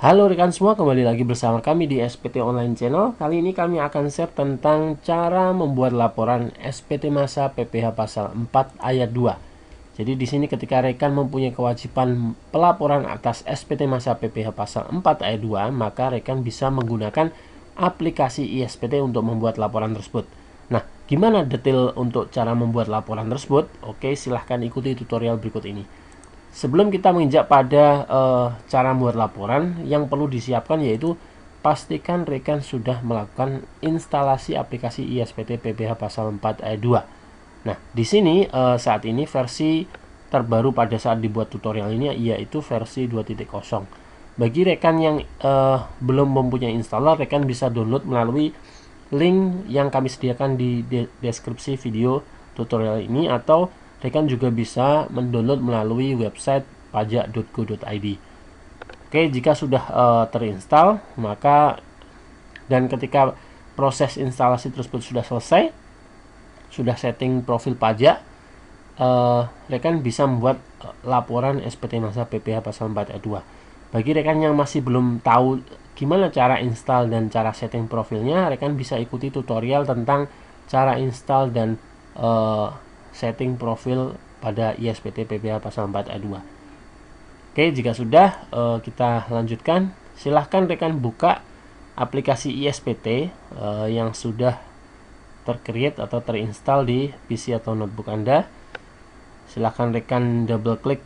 Halo rekan semua, kembali lagi bersama kami di SPT Online Channel. Kali ini kami akan share tentang cara membuat laporan SPT masa PPh pasal 4 ayat 2. Jadi di sini ketika rekan mempunyai kewajiban pelaporan atas SPT masa PPh pasal 4 ayat 2, maka rekan bisa menggunakan aplikasi ISPT untuk membuat laporan tersebut. Nah, gimana detail untuk cara membuat laporan tersebut? Oke, silahkan ikuti tutorial berikut ini. Sebelum kita menginjak pada cara membuat laporan, yang perlu disiapkan yaitu pastikan rekan sudah melakukan instalasi aplikasi ISPT PPh pasal 4 ayat 2. Nah, di sini saat ini versi terbaru pada saat dibuat tutorial ini yaitu versi 2.0. Bagi rekan yang belum mempunyai installer, rekan bisa download melalui link yang kami sediakan di deskripsi video tutorial ini, atau rekan juga bisa mendownload melalui website pajak.go.id. Oke, jika sudah terinstall, maka dan ketika proses instalasi tersebut sudah selesai, sudah setting profil pajak, rekan bisa membuat laporan SPT masa PPh pasal 4 ayat 2. Bagi rekan yang masih belum tahu gimana cara install dan cara setting profilnya, rekan bisa ikuti tutorial tentang cara install dan setting profil pada ISPT PPh pasal 4 ayat 2. Oke, jika sudah, kita lanjutkan. Silahkan rekan buka aplikasi ISPT yang sudah tercreate atau terinstall di PC atau notebook Anda. Silahkan rekan double klik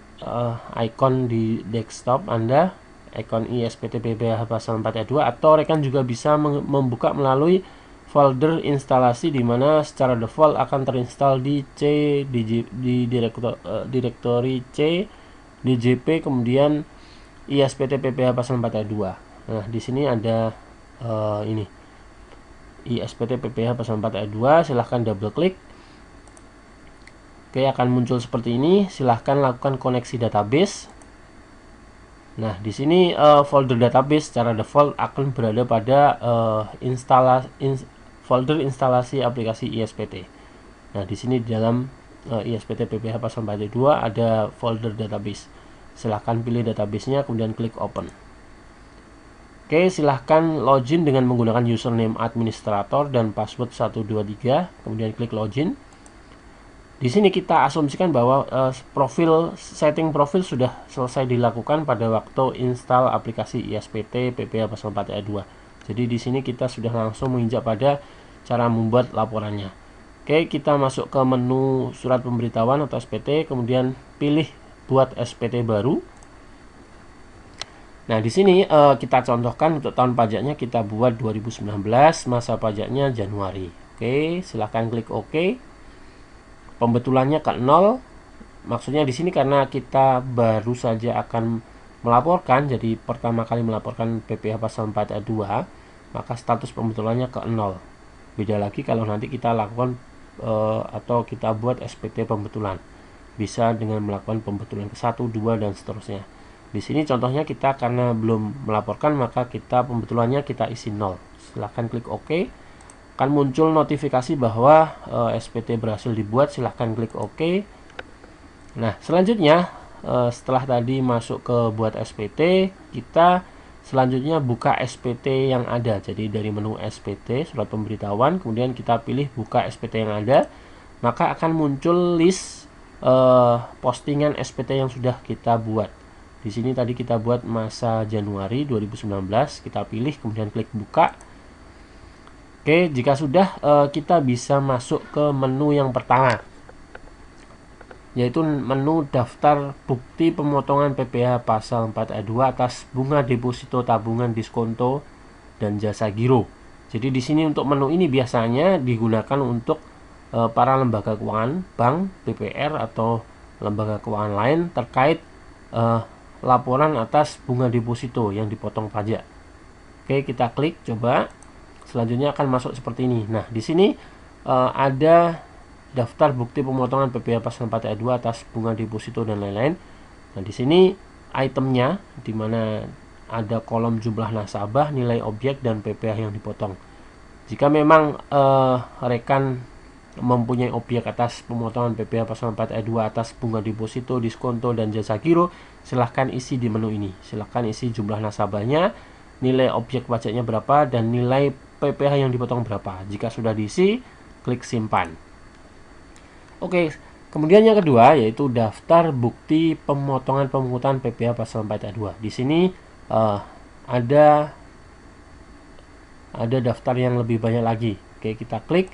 icon di desktop Anda, icon ISPT PPh pasal 4 ayat 2, atau rekan juga bisa membuka melalui folder instalasi, di mana secara default akan terinstall di C, di direktori C, DJP, kemudian ISPT PPh pasal 4 ayat 2. Nah, di sini ada ini ISPT PPh pasal 4 ayat 2, silahkan double klik. Oke, akan muncul seperti ini. Silahkan lakukan koneksi database. Nah, di sini folder database secara default akan berada pada folder instalasi aplikasi ISPT. Nah, di sini di dalam ISPT PPh pasal 4 ayat 2 ada folder database. Silahkan pilih databasenya, kemudian klik open. Oke, silahkan login dengan menggunakan username administrator dan password 123, kemudian klik login. Di sini kita asumsikan bahwa setting profil sudah selesai dilakukan pada waktu install aplikasi ISPT PPh pasal 4 ayat 2. Jadi di sini kita sudah langsung menginjak pada cara membuat laporannya. Oke, kita masuk ke menu surat pemberitahuan atau SPT, kemudian pilih buat SPT baru. Nah, di sini kita contohkan untuk tahun pajaknya kita buat 2019, masa pajaknya Januari. Oke, silahkan klik OK. Pembetulannya ke 0. Maksudnya di sini karena kita baru saja akan melaporkan, jadi pertama kali melaporkan PPh pasal 4 ayat 2, maka status pembetulannya ke 0. Beda lagi kalau nanti kita lakukan atau kita buat SPT pembetulan. Bisa dengan melakukan pembetulan ke 1, 2 dan seterusnya. Di sini contohnya kita karena belum melaporkan, maka kita pembetulannya kita isi 0. Silahkan klik OK. Akan muncul notifikasi bahwa SPT berhasil dibuat. Silahkan klik OK. Nah, selanjutnya setelah tadi masuk ke buat SPT, kita selanjutnya buka SPT yang ada. Jadi dari menu SPT surat pemberitahuan, kemudian kita pilih buka SPT yang ada, maka akan muncul list postingan SPT yang sudah kita buat. Di sini tadi kita buat masa Januari 2019, kita pilih kemudian klik buka. Oke, jika sudah, kita bisa masuk ke menu yang pertama, yaitu menu daftar bukti pemotongan PPh pasal 4 ayat 2 atas bunga deposito tabungan diskonto dan jasa giro. Jadi di sini untuk menu ini biasanya digunakan untuk para lembaga keuangan, bank, BPR atau lembaga keuangan lain terkait laporan atas bunga deposito yang dipotong pajak. Oke, kita klik coba. Selanjutnya akan masuk seperti ini. Nah, di sini ada daftar bukti pemotongan PPh pasal 4 ayat 2 atas bunga deposito dan lain-lain. Nah, di sini itemnya, di mana ada kolom jumlah nasabah, nilai objek dan PPh yang dipotong. Jika memang rekan mempunyai objek atas pemotongan PPh pasal 4 ayat 2 atas bunga deposito, diskonto, dan jasa giro, silahkan isi di menu ini. Silahkan isi jumlah nasabahnya, nilai objek pajaknya berapa, dan nilai PPh yang dipotong berapa. Jika sudah diisi, klik simpan. Oke, kemudian yang kedua yaitu daftar bukti pemotongan pemungutan PPh pasal 4 ayat 2. Di sini ada daftar yang lebih banyak lagi. Oke, kita klik.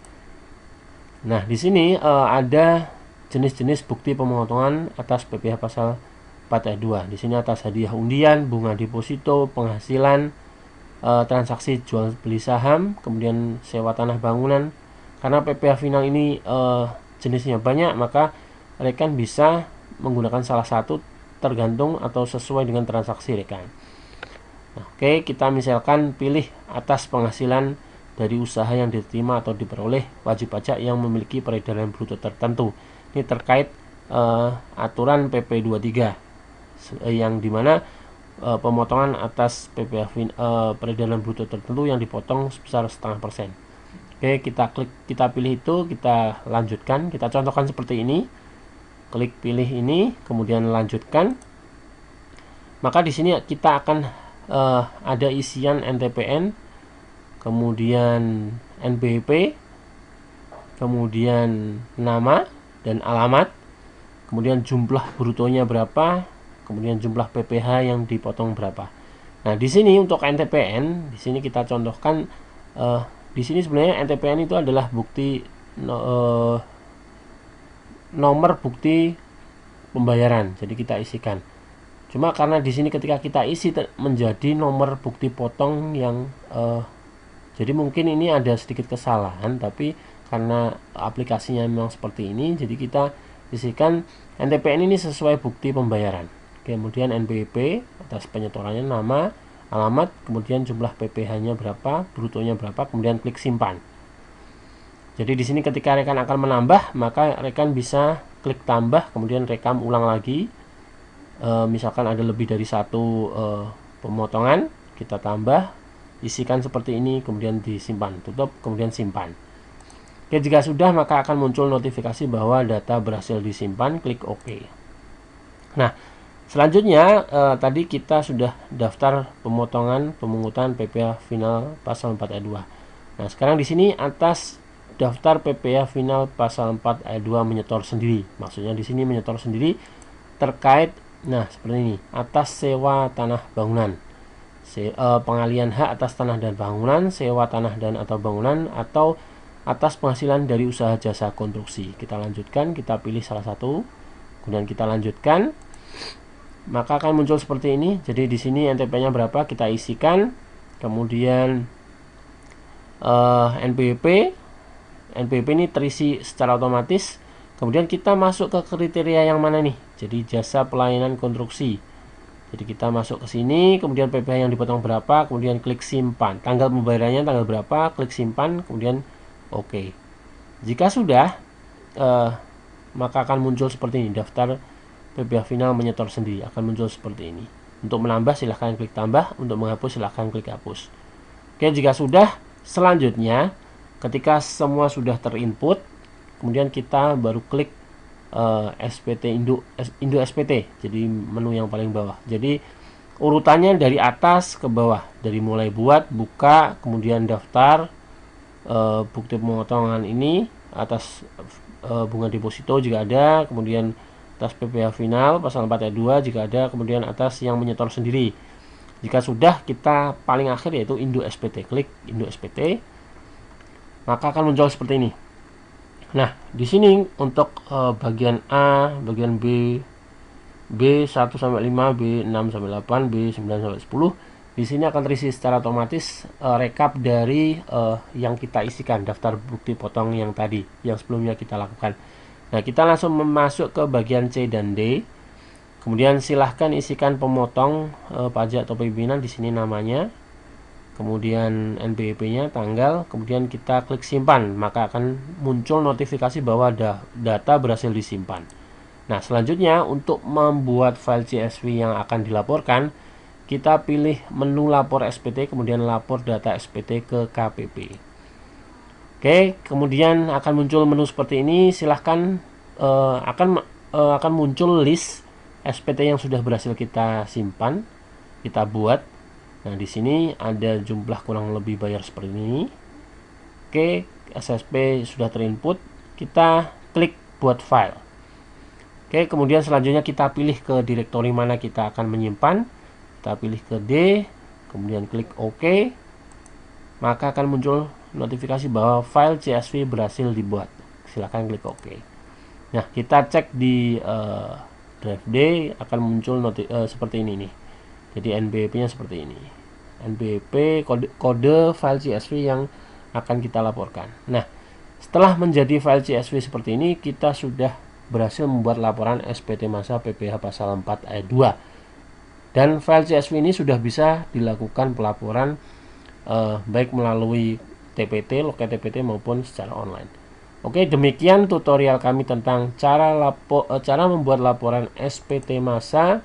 Nah, di sini ada jenis-jenis bukti pemotongan atas PPh pasal 4 ayat 2. Di sini atas hadiah undian, bunga deposito, penghasilan, transaksi jual beli saham, kemudian sewa tanah bangunan. Karena PPh final ini jenisnya banyak, maka rekan bisa menggunakan salah satu tergantung atau sesuai dengan transaksi rekan. Nah, oke, kita misalkan pilih atas penghasilan dari usaha yang diterima atau diperoleh wajib pajak yang memiliki peredaran bruto tertentu. Ini terkait aturan PP 23 yang dimana pemotongan atas PPh peredaran bruto tertentu yang dipotong sebesar 0,5%. Oke, kita klik, kita pilih itu, kita lanjutkan, kita contohkan seperti ini. Klik pilih ini, kemudian lanjutkan. Maka di sini kita akan ada isian NTPN, kemudian NPWP, kemudian nama dan alamat, kemudian jumlah brutonya berapa, kemudian jumlah PPh yang dipotong berapa. Nah, di sini untuk NTPN, di sini kita contohkan, di sini sebenarnya NTPN itu adalah bukti nomor bukti pembayaran. Jadi kita isikan. Cuma karena di sini ketika kita isi menjadi nomor bukti potong yang jadi mungkin ini ada sedikit kesalahan, tapi karena aplikasinya memang seperti ini, jadi kita isikan NTPN ini sesuai bukti pembayaran. Kemudian NPWP atas penyetorannya nama, alamat, kemudian jumlah PPh-nya berapa, brutonya berapa, kemudian klik simpan. Jadi di sini ketika rekan akan menambah, maka rekan bisa klik tambah, kemudian rekam ulang lagi. Misalkan ada lebih dari satu pemotongan, kita tambah, isikan seperti ini, kemudian disimpan, tutup, kemudian simpan. Oke, jika sudah maka akan muncul notifikasi bahwa data berhasil disimpan, klik OK. Nah, selanjutnya tadi kita sudah daftar pemotongan pemungutan PPh final pasal 4 ayat 2. Nah, sekarang di sini atas daftar PPh final pasal 4 ayat 2 menyetor sendiri. Maksudnya di sini menyetor sendiri terkait, nah seperti ini, atas sewa tanah bangunan. Pengalian hak atas tanah dan bangunan, sewa tanah dan atau bangunan, atau atas penghasilan dari usaha jasa konstruksi. Kita lanjutkan, kita pilih salah satu, kemudian kita lanjutkan, maka akan muncul seperti ini. Jadi di sini NTP-nya berapa kita isikan, kemudian NPWP ini terisi secara otomatis. Kemudian kita masuk ke kriteria yang mana nih? Jadi jasa pelayanan konstruksi. Jadi kita masuk ke sini, kemudian PPh yang dipotong berapa, kemudian klik simpan. Tanggal pembayarannya tanggal berapa, klik simpan, kemudian OK. Jika sudah, maka akan muncul seperti ini, daftar PPh final menyetor sendiri akan muncul seperti ini. Untuk menambah silahkan klik tambah, untuk menghapus silahkan klik hapus. Oke, jika sudah, selanjutnya ketika semua sudah terinput, kemudian kita baru klik SPT Indo SPT, jadi menu yang paling bawah. Jadi urutannya dari atas ke bawah, dari mulai buat, buka, kemudian daftar bukti pemotongan ini atas bunga deposito jika ada, kemudian atas PPh final pasal 4 ayat 2 jika ada, kemudian atas yang menyetor sendiri. Jika sudah, kita paling akhir yaitu Indo SPT, klik Indo SPT, maka akan muncul seperti ini. Nah, di sini untuk bagian A, bagian B, B1 sampai 5, B6 sampai 8, B9 sampai 10, di sini akan terisi secara otomatis rekap dari yang kita isikan, daftar bukti potong yang tadi, yang sebelumnya kita lakukan. Nah, kita langsung masuk ke bagian C dan D. Kemudian silahkan isikan pemotong pajak atau pimpinan, di sini namanya, kemudian NPWP-nya, tanggal, kemudian kita klik simpan, maka akan muncul notifikasi bahwa data berhasil disimpan. Nah, selanjutnya untuk membuat file CSV yang akan dilaporkan, kita pilih menu lapor SPT, kemudian lapor data SPT ke KPP. Oke, Oke, kemudian akan muncul menu seperti ini. Silahkan akan muncul list SPT yang sudah berhasil kita simpan, kita buat. Nah, di sini ada jumlah kurang lebih bayar seperti ini. Oke, SSP sudah terinput. Kita klik buat file. Oke, kemudian selanjutnya kita pilih ke direktori mana kita akan menyimpan. Kita pilih ke D, kemudian klik OK. Maka akan muncul notifikasi bahwa file CSV berhasil dibuat. Silahkan klik OK. Nah, kita cek di drive D, akan muncul seperti ini nih. Jadi NBP-nya seperti ini. NBP kode file CSV yang akan kita laporkan. Nah, setelah menjadi file CSV seperti ini, kita sudah berhasil membuat laporan SPT masa PPH pasal 4 ayat 2. Dan file CSV ini sudah bisa dilakukan pelaporan baik melalui TPT, loket TPT maupun secara online. Oke, demikian tutorial kami tentang cara membuat laporan SPT masa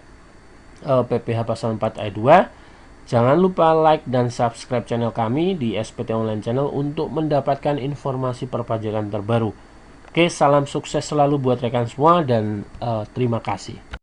PPH pasal 4 ayat 2. Jangan lupa like dan subscribe channel kami di SPT Online Channel untuk mendapatkan informasi perpajakan terbaru. Oke, salam sukses selalu buat rekan semua dan terima kasih.